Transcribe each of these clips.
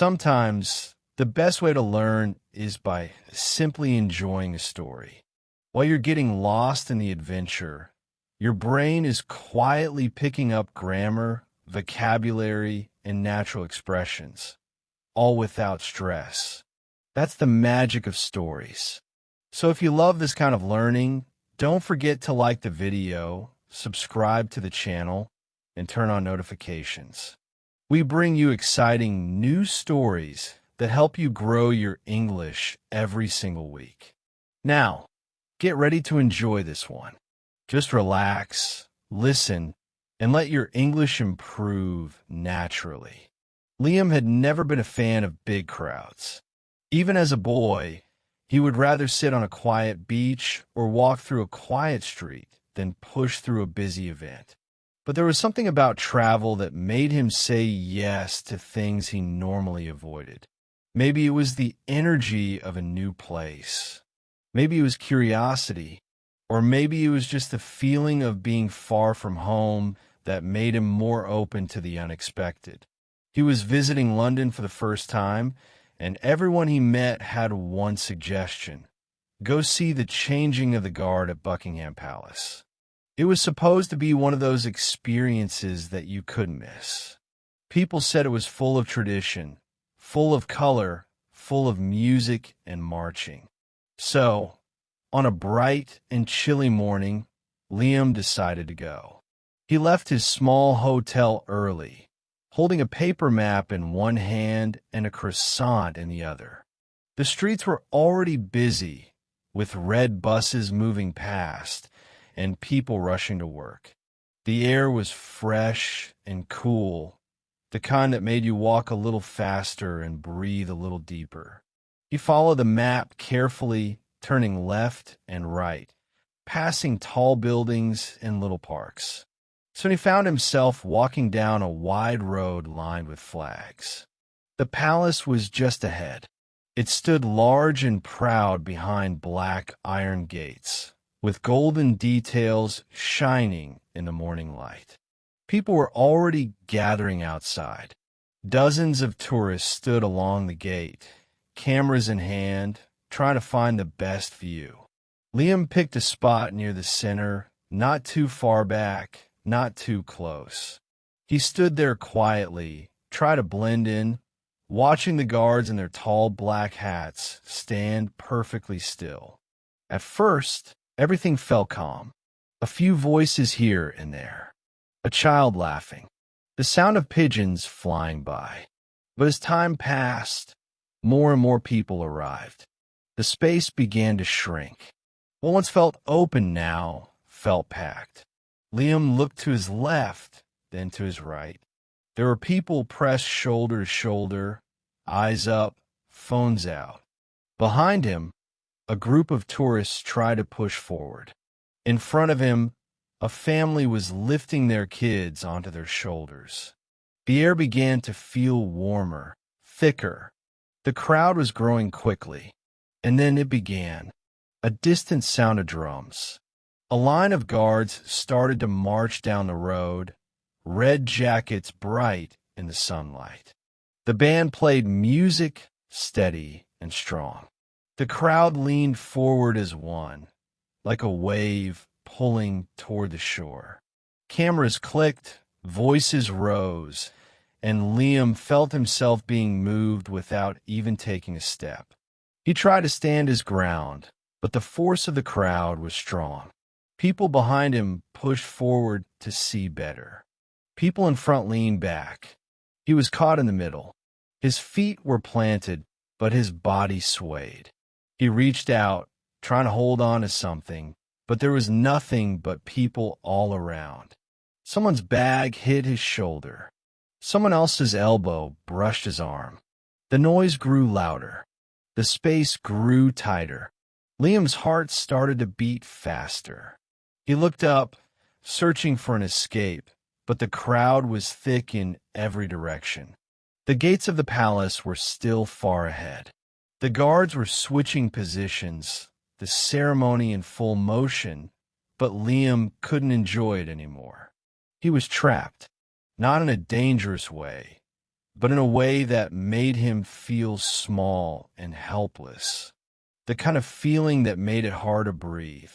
Sometimes the best way to learn is by simply enjoying a story. While you're getting lost in the adventure, your brain is quietly picking up grammar, vocabulary, and natural expressions, all without stress. That's the magic of stories. So if you love this kind of learning, don't forget to like the video, subscribe to the channel, and turn on notifications. We bring you exciting new stories that help you grow your English every single week. Now, get ready to enjoy this one. Just relax, listen, and let your English improve naturally. Liam had never been a fan of big crowds. Even as a boy, he would rather sit on a quiet beach or walk through a quiet street than push through a busy event. But there was something about travel that made him say yes to things he normally avoided. Maybe it was the energy of a new place. Maybe it was curiosity. Or maybe it was just the feeling of being far from home that made him more open to the unexpected. He was visiting London for the first time, and everyone he met had one suggestion: go see the changing of the guard at Buckingham Palace. It was supposed to be one of those experiences that you couldn't miss. People said it was full of tradition, full of color, full of music and marching. So, on a bright and chilly morning, Liam decided to go. He left his small hotel early, holding a paper map in one hand and a croissant in the other. The streets were already busy, with red buses moving past and people rushing to work. The air was fresh and cool, the kind that made you walk a little faster and breathe a little deeper. He followed the map carefully, turning left and right, passing tall buildings and little parks. Soon he found himself walking down a wide road lined with flags. The palace was just ahead. It stood large and proud behind black iron gates, with golden details shining in the morning light. People were already gathering outside. Dozens of tourists stood along the gate, cameras in hand, trying to find the best view. Liam picked a spot near the center, not too far back, not too close. He stood there quietly, tried to blend in, watching the guards in their tall black hats stand perfectly still. At first, everything felt calm. A few voices here and there. A child laughing. The sound of pigeons flying by. But as time passed, more and more people arrived. The space began to shrink. What once felt open now felt packed. Liam looked to his left, then to his right. There were people pressed shoulder to shoulder, eyes up, phones out. Behind him, a group of tourists tried to push forward. In front of him, a family was lifting their kids onto their shoulders. The air began to feel warmer, thicker. The crowd was growing quickly. And then it began. A distant sound of drums. A line of guards started to march down the road, red jackets bright in the sunlight. The band played music, steady and strong. The crowd leaned forward as one, like a wave pulling toward the shore. Cameras clicked, voices rose, and Liam felt himself being moved without even taking a step. He tried to stand his ground, but the force of the crowd was strong. People behind him pushed forward to see better. People in front leaned back. He was caught in the middle. His feet were planted, but his body swayed. He reached out, trying to hold on to something, but there was nothing but people all around. Someone's bag hit his shoulder. Someone else's elbow brushed his arm. The noise grew louder. The space grew tighter. Liam's heart started to beat faster. He looked up, searching for an escape, but the crowd was thick in every direction. The gates of the palace were still far ahead. The guards were switching positions, the ceremony in full motion, but Liam couldn't enjoy it anymore. He was trapped, not in a dangerous way, but in a way that made him feel small and helpless. The kind of feeling that made it hard to breathe.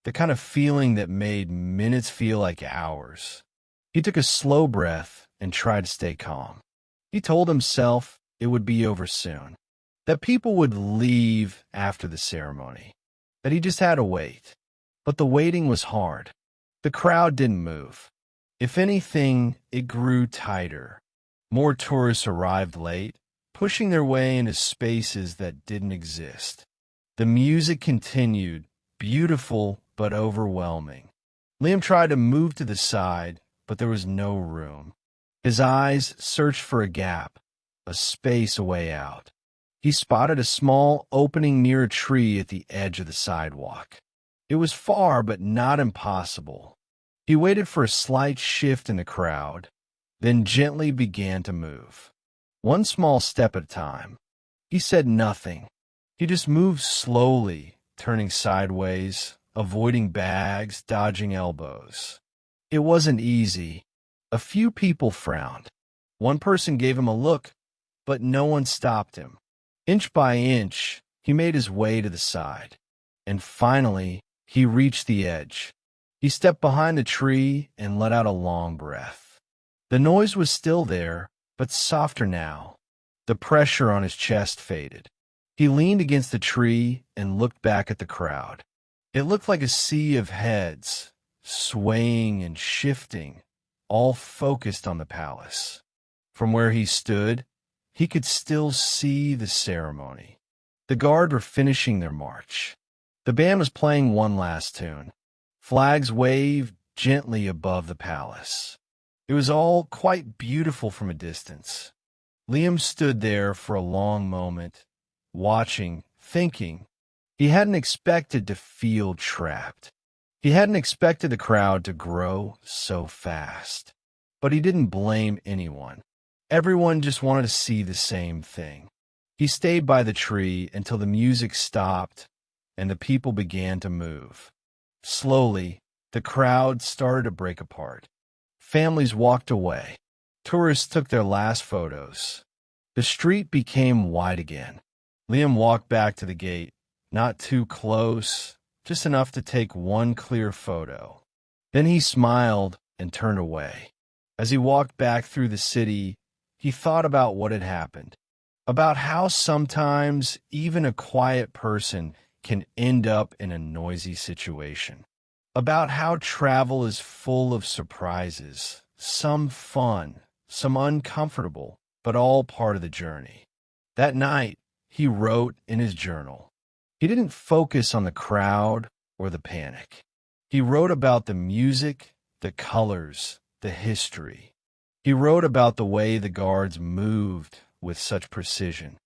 The kind of feeling that made minutes feel like hours. He took a slow breath and tried to stay calm. He told himself it would be over soon, that people would leave after the ceremony, that he just had to wait. But the waiting was hard. The crowd didn't move. If anything, it grew tighter. More tourists arrived late, pushing their way into spaces that didn't exist. The music continued, beautiful but overwhelming. Liam tried to move to the side, but there was no room. His eyes searched for a gap, a space a way out. He spotted a small opening near a tree at the edge of the sidewalk. It was far, but not impossible. He waited for a slight shift in the crowd, then gently began to move. One small step at a time. He said nothing. He just moved slowly, turning sideways, avoiding bags, dodging elbows. It wasn't easy. A few people frowned. One person gave him a look, but no one stopped him. Inch by inch, he made his way to the side. And finally, he reached the edge. He stepped behind the tree and let out a long breath. The noise was still there, but softer now. The pressure on his chest faded. He leaned against the tree and looked back at the crowd. It looked like a sea of heads, swaying and shifting, all focused on the palace. From where he stood, he could still see the ceremony. The guard were finishing their march. The band was playing one last tune. Flags waved gently above the palace. It was all quite beautiful from a distance. Liam stood there for a long moment, watching, thinking. He hadn't expected to feel trapped. He hadn't expected the crowd to grow so fast. But he didn't blame anyone. Everyone just wanted to see the same thing. He stayed by the tree until the music stopped and the people began to move. Slowly, the crowd started to break apart. Families walked away. Tourists took their last photos. The street became wide again. Liam walked back to the gate, not too close, just enough to take one clear photo. Then he smiled and turned away. As he walked back through the city, he thought about what had happened, about how sometimes even a quiet person can end up in a noisy situation, about how travel is full of surprises, some fun, some uncomfortable, but all part of the journey. That night, he wrote in his journal. He didn't focus on the crowd or the panic. He wrote about the music, the colors, the history. He wrote about the way the guards moved with such precision.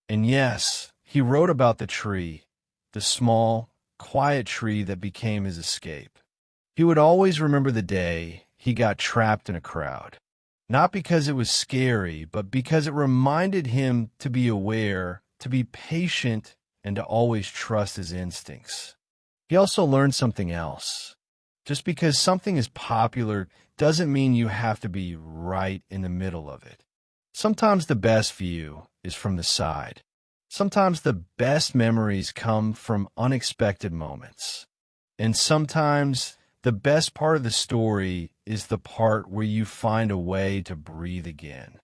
And yes, he wrote about the tree, the small, quiet tree that became his escape. He would always remember the day he got trapped in a crowd. Not because it was scary, but because it reminded him to be aware, to be patient, and to always trust his instincts. He also learned something else. Just because something is popular doesn't mean you have to be right in the middle of it. Sometimes the best view is from the side. Sometimes the best memories come from unexpected moments. And sometimes the best part of the story is the part where you find a way to breathe again.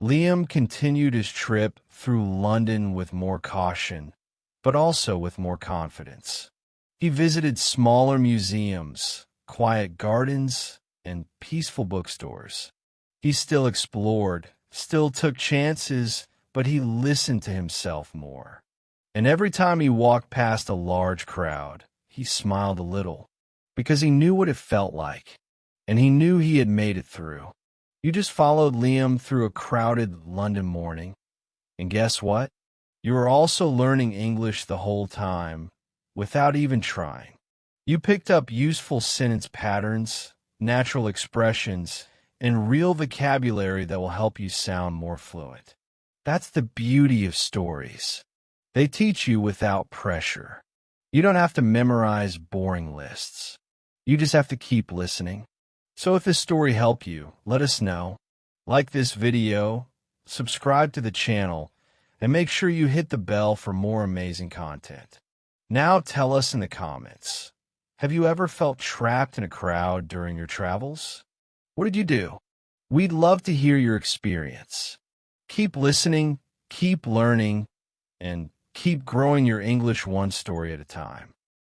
Liam continued his trip through London with more caution, but also with more confidence. He visited smaller museums, quiet gardens, and peaceful bookstores. He still explored, still took chances, but he listened to himself more. And every time he walked past a large crowd, he smiled a little, because he knew what it felt like, and he knew he had made it through. You just followed Liam through a crowded London morning, and guess what? You were also learning English the whole time, without even trying. You picked up useful sentence patterns, natural expressions, and real vocabulary that will help you sound more fluent. That's the beauty of stories. They teach you without pressure. You don't have to memorize boring lists. You just have to keep listening. So if this story helped you, let us know. Like this video, subscribe to the channel, and make sure you hit the bell for more amazing content. Now tell us in the comments, have you ever felt trapped in a crowd during your travels? What did you do? We'd love to hear your experience. Keep listening, keep learning, and keep growing your English one story at a time.